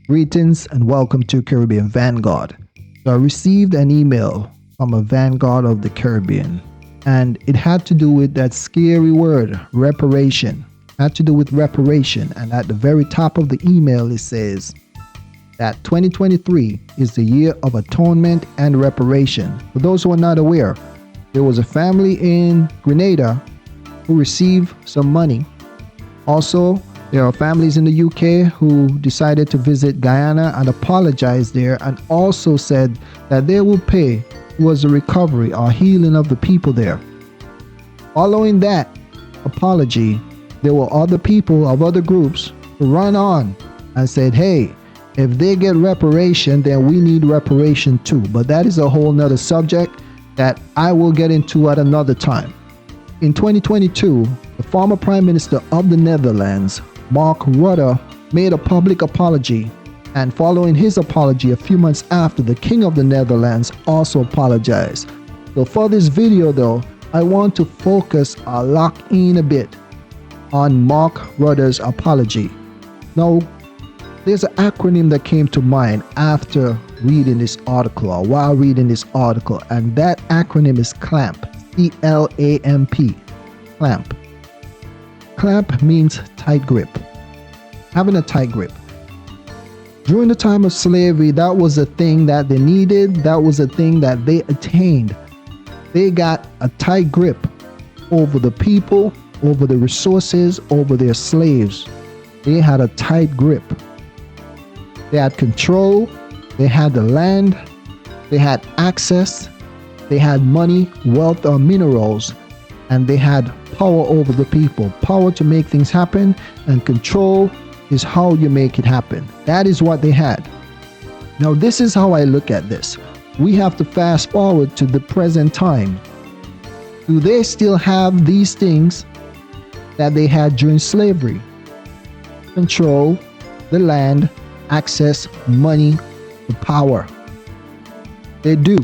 Greetings and welcome to Caribbean Vanguard. So I received an email from a Vanguard of the Caribbean, and it had to do with that scary word, reparation. It had to do with reparation, and at the very top of the email it says that 2023 is the year of atonement and reparation. For those who are not aware, there was a family in Grenada who received some money. Also, there are families in the UK who decided to visit Guyana and apologize there, and also said that they will pay towards the recovery or healing of the people there. Following that apology, there were other people of other groups who run on and said, hey, if they get reparation, then we need reparation too. But that is a whole nother subject that I will get into at another time. In 2022, the former Prime Minister of the Netherlands, Mark Rutte, made a public apology, and following his apology a few months after, the King of the Netherlands also apologized. So for this video though, I want to focus or lock in a bit on Mark Rutte's apology. Now, there's an acronym that came to mind after reading this article or while reading this article, and that acronym is CLAMP. C-L-A-M-P. CLAMP. CLAMP means tight grip. Having a tight grip. During the time of slavery, that was a thing that they needed. That was a thing that they attained. They got a tight grip over the people, over the resources, over their slaves. They had a tight grip. They had control, they had the land, they had access, they had money, wealth, or minerals, and they had power over the people. Power to make things happen, and control is how you make it happen. That is what they had. Now, this is how I look at this. We have to fast forward to the present time. Do they still have these things that they had during slavery? Control, the land, access, money, the power. They do.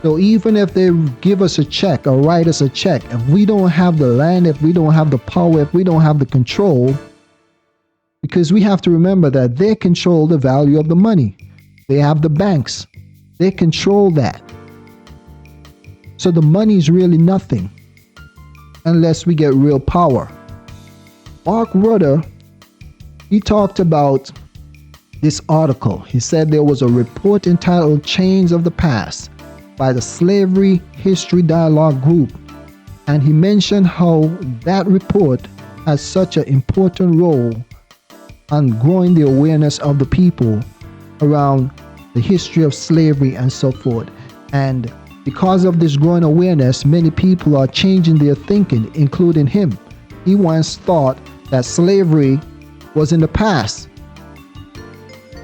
So even if they give us a check or write us a check, if we don't have the land, if we don't have the power, if we don't have the control, because we have to remember that they control the value of the money. They have the banks. They control that. So the money is really nothing unless we get real power. Mark Rutte, he talked about this article. He said there was a report entitled Chains of the Past by the Slavery History Dialogue Group, and he mentioned how that report has such an important role on growing the awareness of the people around the history of slavery and so forth. And because of this growing awareness, many people are changing their thinking, including him. He once thought that slavery was in the past.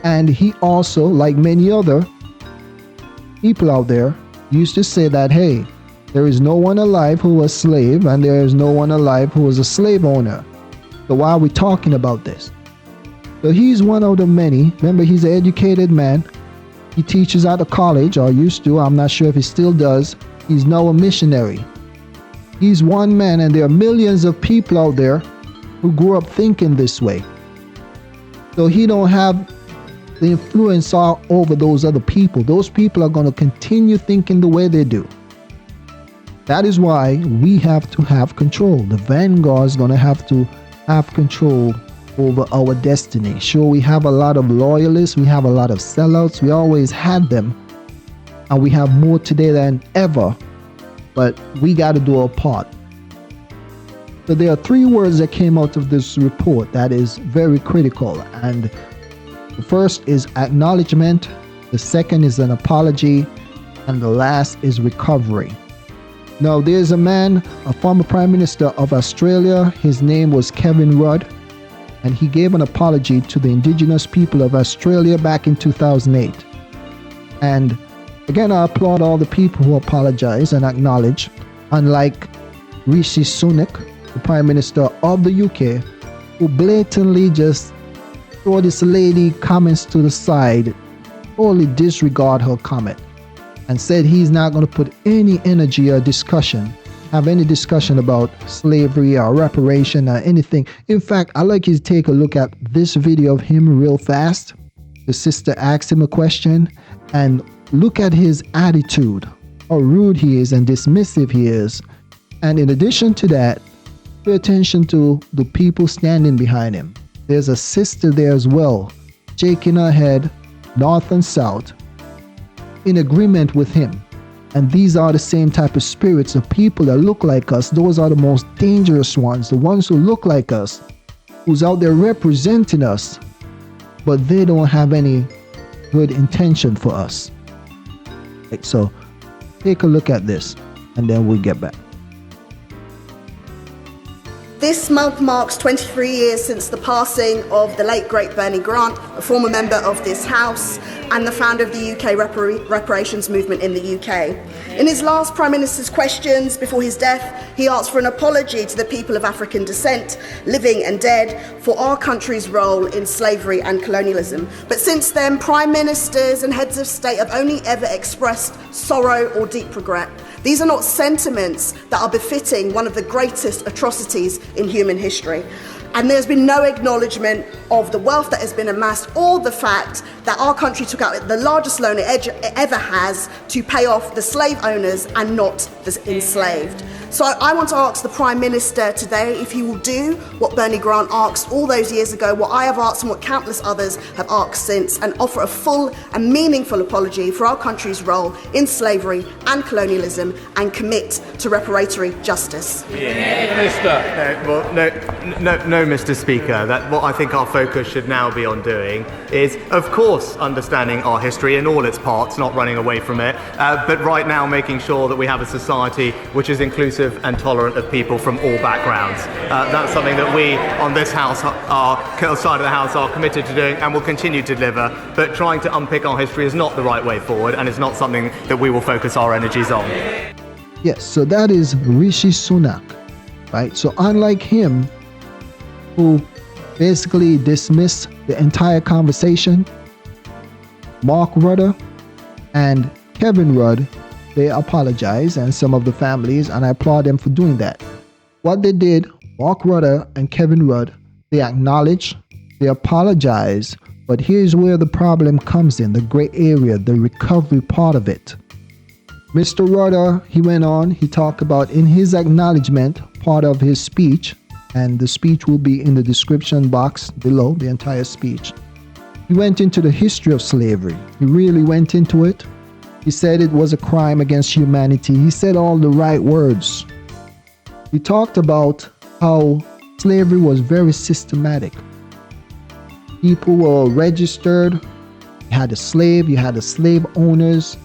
And he also, like many other people out there, used to say that, hey, there is no one alive who was a slave, and there is no one alive who was a slave owner. So why are we talking about this? So he's one of the many. Remember, he's an educated man. He teaches at a college, or used to. I'm not sure if he still does. He's now a missionary. He's one man, and there are millions of people out there who grew up thinking this way. So he don't have the influence over those other people. Those people are going to continue thinking the way they do. That is why we have to have control. The Vanguard is going to have control over our destiny. Sure, we have a lot of loyalists, we have a lot of sellouts, we always had them, and we have more today than ever, but we got to do our part. So there are three words that came out of this report that is very critical, and the first is acknowledgement, the second is an apology, and the last is recovery. Now, there's a man, a former Prime Minister of Australia. His name was Kevin Rudd, and he gave an apology to the indigenous people of Australia back in 2008. And again, I applaud all the people who apologize and acknowledge, unlike Rishi Sunak, the Prime Minister of the UK, who blatantly just throw this lady comments to the side, totally disregard her comment, and said he's not going to put any energy or have any discussion about slavery or reparation or anything. In fact, I'd like you to take a look at this video of him real fast. the sister asked him a question, and look at his attitude, how rude he is and dismissive he is. And in addition to that, pay attention to the people standing behind him. There's a sister there as well, shaking her head north and south in agreement with him. And these are the same type of spirits of people that look like us. Those are the most dangerous ones, the ones who look like us, who's out there representing us, but they don't have any good intention for us. Right, so take a look at this and then we'll get back. This month marks 23 years since the passing of the late great Bernie Grant, a former member of this House and the founder of the UK reparations movement in the UK. In his last Prime Minister's questions before his death, he asked for an apology to the people of African descent, living and dead, for our country's role in slavery and colonialism. But since then, Prime Ministers and heads of state have only ever expressed sorrow or deep regret. These are not sentiments that are befitting one of the greatest atrocities in human history. And there's been no acknowledgement of the wealth that has been amassed or the fact that our country took out the largest loan it ever has to pay off the slave owners and not the enslaved. So I want to ask the Prime Minister today if he will do what Bernie Grant asked all those years ago, what I have asked and what countless others have asked since, and offer a full and meaningful apology for our country's role in slavery and colonialism and commit to reparatory justice. No, Mr. Speaker. What I think our focus should now be on doing is, of course, understanding our history in all its parts, not running away from it, but right now making sure that we have a society which is inclusive and tolerant of people from all backgrounds. That's something that we on this House, our side of the House, are committed to doing and will continue to deliver. But trying to unpick our history is not the right way forward, and it's not something that we will focus our energies on. Yes, so that is Rishi Sunak, right? So unlike him, who basically dismissed the entire conversation, Mark Rutte and Kevin Rudd, they apologized, and some of the families, and I applaud them for doing that. What they did, Mark Rutte and Kevin Rudd, they acknowledged, they apologized, but here's where the problem comes in, the gray area, the recovery part of it. Mr. Rutte, he went on, he talked about in his acknowledgement, part of his speech, and the speech will be in the description box below, the entire speech. He went into the history of slavery. He really went into it. He said it was a crime against humanity. He said all the right words. He talked about how slavery was very systematic. People were registered. You had a slave, you had the slave owners.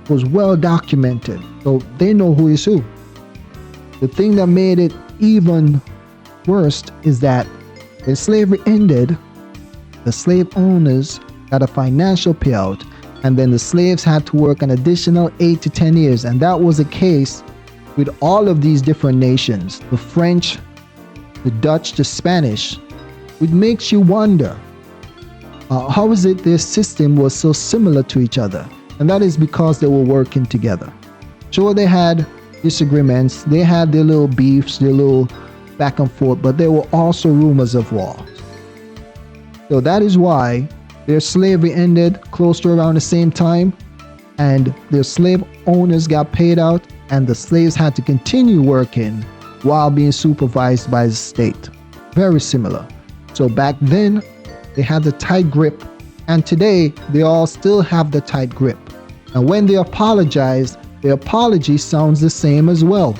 It was well documented. So they know who is who. The thing that made it even worse is that when slavery ended, the slave owners got a financial payout, and then the slaves had to work an additional 8 to 10 years. And that was the case with all of these different nations, the French, the Dutch, the Spanish. It makes you wonder, how is it their system was so similar to each other? And that is because they were working together. Sure, they had disagreements, they had their little beefs, their little back and forth, but there were also rumors of war. So that is why their slavery ended close to around the same time, and their slave owners got paid out, and the slaves had to continue working while being supervised by the state. Very similar. So back then, they had the tight grip, and today they all still have the tight grip. And when they apologize, their apology sounds the same as well.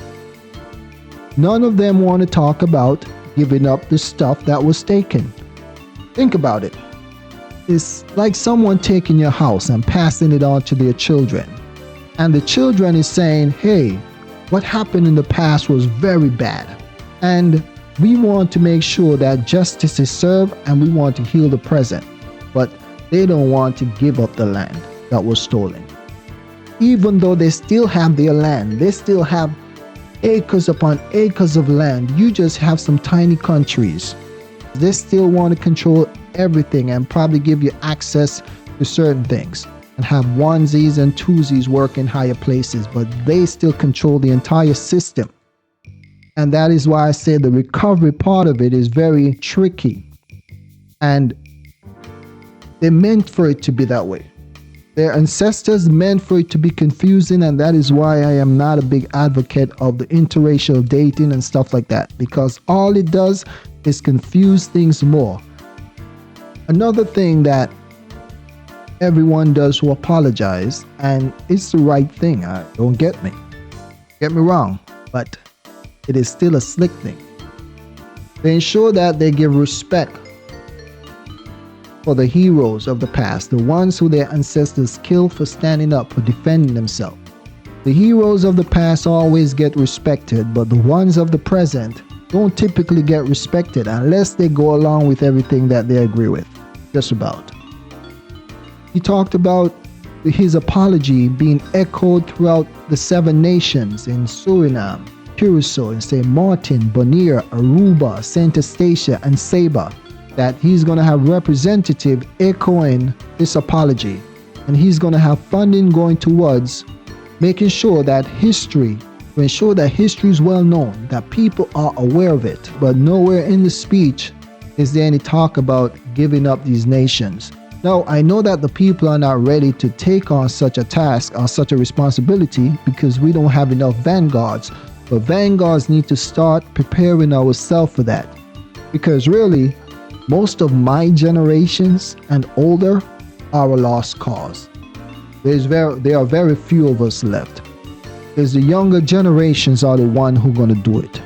None of them want to talk about giving up the stuff that was taken. Think about it. It's like someone taking your house and passing it on to their children. And the children is saying, hey, what happened in the past was very bad. And we want to make sure that justice is served, and we want to heal the present. But they don't want to give up the land that was stolen. Even though they still have their land, they still have acres upon acres of land. You just have some tiny countries. They still want to control everything and probably give you access to certain things and have onesies and twosies work in higher places, but they still control the entire system. And that is why I say the recovery part of it is very tricky. And They meant for it to be that way. Their ancestors meant for it to be confusing, and that is why I am not a big advocate of the interracial dating and stuff like that, because all it does is confuse things more. Another thing that everyone does who apologize, and it's the right thing, don't get me wrong, but it is still a slick thing. They ensure that they give respect for the heroes of the past, the ones who their ancestors killed for standing up, for defending themselves. The heroes of the past always get respected, but the ones of the present don't typically get respected unless they go along with everything that they agree with. Just about. He talked about his apology being echoed throughout the 7 nations in Suriname, Curacao, and St. Martin, Bonaire, Aruba, Saint Eustatia, and Saba, that he's going to have representative echoing this apology, and he's going to have funding going towards making sure that history, to ensure that history is well known, that people are aware of it. But nowhere in the speech is there any talk about giving up these nations. Now, I know that the people are not ready to take on such a task or such a responsibility because we don't have enough vanguards, but vanguards need to start preparing ourselves for that, because really, most of my generations and older are a lost cause. There are very few of us left. Because the younger generations are the one who are going to do it.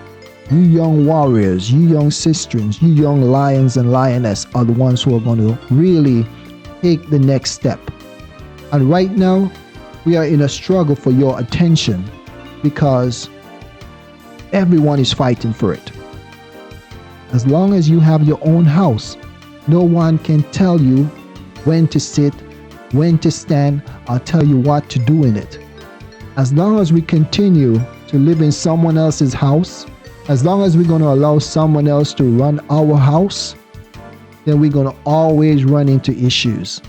You young warriors, you young sistrins, you young lions and lioness are the ones who are going to really take the next step. And right now, we are in a struggle for your attention because everyone is fighting for it. As long as you have your own house, no one can tell you when to sit, when to stand, or tell you what to do in it. As long as we continue to live in someone else's house, as long as we're going to allow someone else to run our house, then we're going to always run into issues.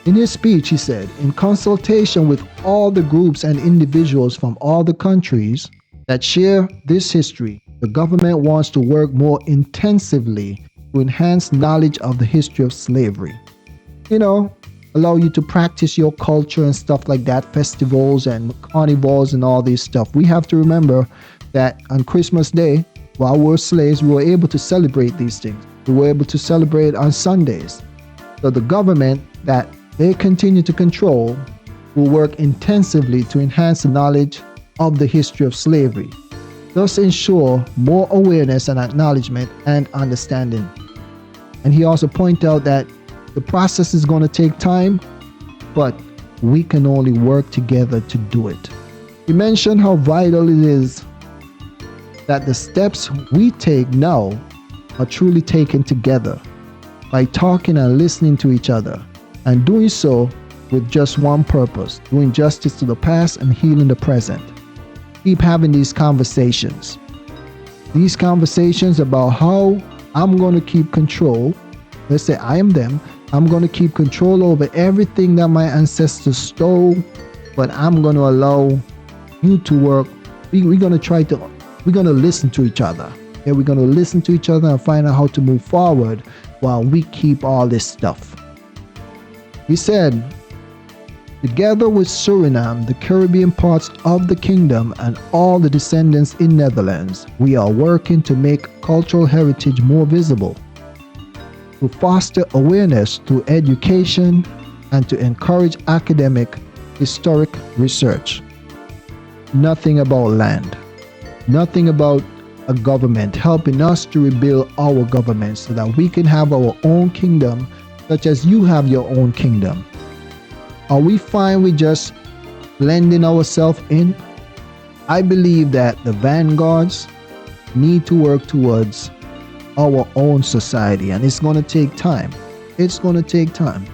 In his speech, he said, in consultation with all the groups and individuals from all the countries that share this history, the government wants to work more intensively to enhance knowledge of the history of slavery. Allow you to practice your culture and stuff like that, festivals and carnivals and all this stuff. We have to remember that on Christmas Day, while we were slaves, we were able to celebrate these things. We were able to celebrate on Sundays. So the government that they continue to control will work intensively to enhance the knowledge of the history of slavery, thus ensure more awareness and acknowledgement and understanding. And he also pointed out that the process is going to take time, but we can only work together to do it. He mentioned how vital it is that the steps we take now are truly taken together by talking and listening to each other, and doing so with just one purpose: doing justice to the past and healing the present. Keep having these conversations about how I'm going to keep control. Let's say I am them. I'm going to keep control over everything that my ancestors stole, but I'm going to allow you to work. We're going to listen to each other. We're going to listen to each other and find out how to move forward while we keep all this stuff. He said, together with Suriname, the Caribbean parts of the kingdom, and all the descendants in Netherlands, we are working to make cultural heritage more visible, to foster awareness through education, and to encourage academic, historic research. Nothing about land. Nothing about a government helping us to rebuild our government so that we can have our own kingdom, such as you have your own kingdom. Are we fine with just blending ourselves in? I believe that the vanguards need to work towards our own society, and it's going to take time. It's going to take time.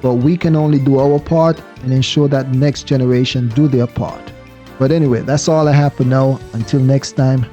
But we can only do our part and ensure that the next generation do their part. But anyway, that's all I have for now. Until next time.